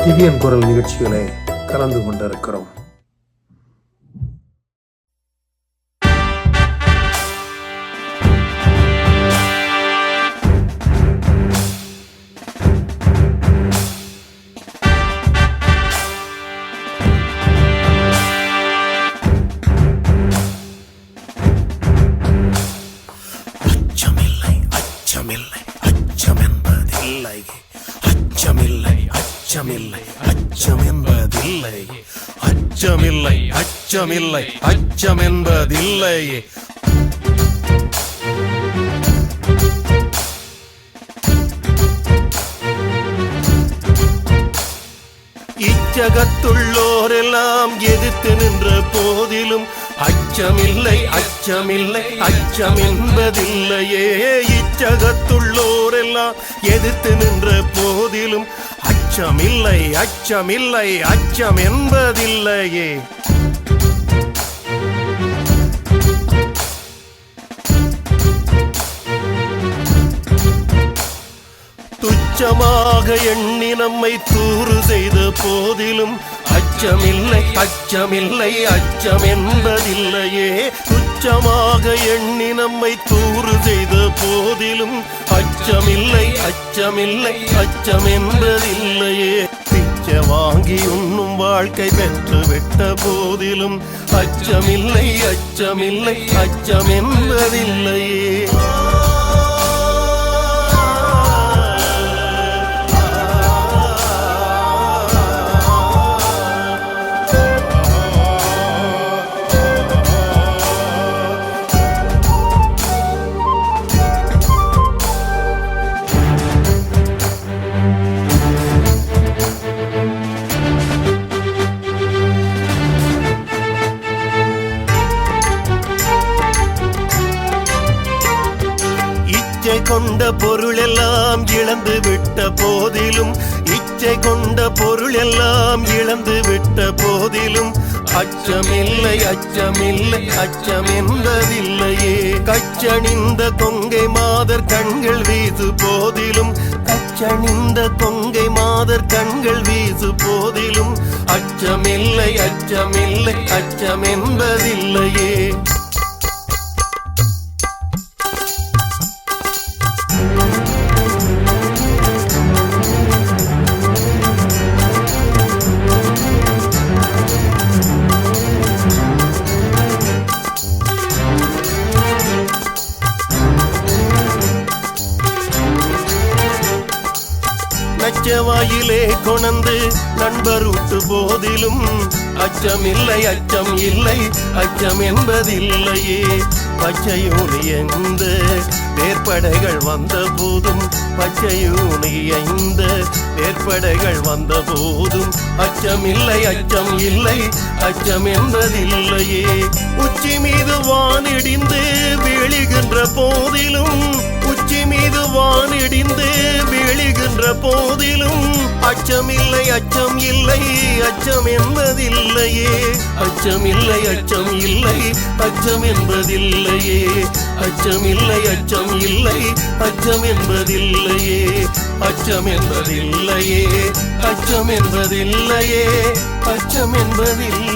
திவ்யன் குரல் நிகழ்ச்சிகளை கலந்து கொண்டிருக்கிறோம். அச்சம் என்பதில்லை. இச்சகத்துள்ளோரெல்லாம் எதிர்த்து நின்ற போதிலும் அச்சமில்லை அச்சமில்லை அச்சம் என்பதில்லையே. இச்சகத்துள்ளோரெல்லாம் எதிர்த்து நின்ற போதிலும் அச்சமில்லை அச்சமில்லை அச்சம் என்பதில்லையே. துச்சமாக எண்ணி நம்மை தூறு செய்த போதிலும் அச்சமில்லை அச்சமில்லை அச்சம் என்பதில்லையே. துச்சமாக எண்ணி நம்மை தூறு செய்த போதிலும் அச்சமில்லை அச்சமில்லை அச்சம் என்பதில்லையே. பிச்சை வாங்கி உண்ணும் வாழ்க்கை பெற்று விட்ட போதிலும் அச்சமில்லை அச்சமில்லை அச்சம் என்பதில்லையே. இச்சை கொண்ட பொருள் எல்லாம் இழந்து விட்ட போதிலும் இச்சை கொண்ட பொருள் எல்லாம் இழந்து விட்ட போதிலும் அச்சமில்லை அச்சமில்லை அச்சம் என்பதில்லையே. கச்சணிந்த கொங்கை மாதர் கண்கள் வீசு போதிலும் கச்சணிந்த கொங்கை மாதர் கண்கள் வீசு போதிலும் அச்சமில்லை அச்சமில்லை அச்சம் என்பதில்லையே. வாயிலே கொணந்து நண்பருட்டு போதிலும் அச்சமில்லை அச்சம் இல்லை அச்சம் என்பதில்லையே. பச்சையூனி எந்த வேற்படைகள் வந்த போதும் பச்சையூனி எந்த வேற்படைகள் வந்த போதும் அச்சமில்லை அச்சம் இல்லை அச்சம் என்பதில்லையே. உச்சி மீது வானிடிந்து வீழுகின்ற போதிலும் உச்சி மீது வானிடிந்து வீழுகின்ற போதிலும் அச்சமில்லை அச்சம் இல்லை அச்சம் என்பதில்லையே. அச்சமில்லை அச்சம் இல்லை அச்சம் என்பதில்லையே. அச்சமில்லை அச்சம் இல்லை அச்சம் என்பதில்லையே. அச்சம் என்பதில்லையே அச்சம் என்பதில்லையே அச்சம் என்பதில்லை.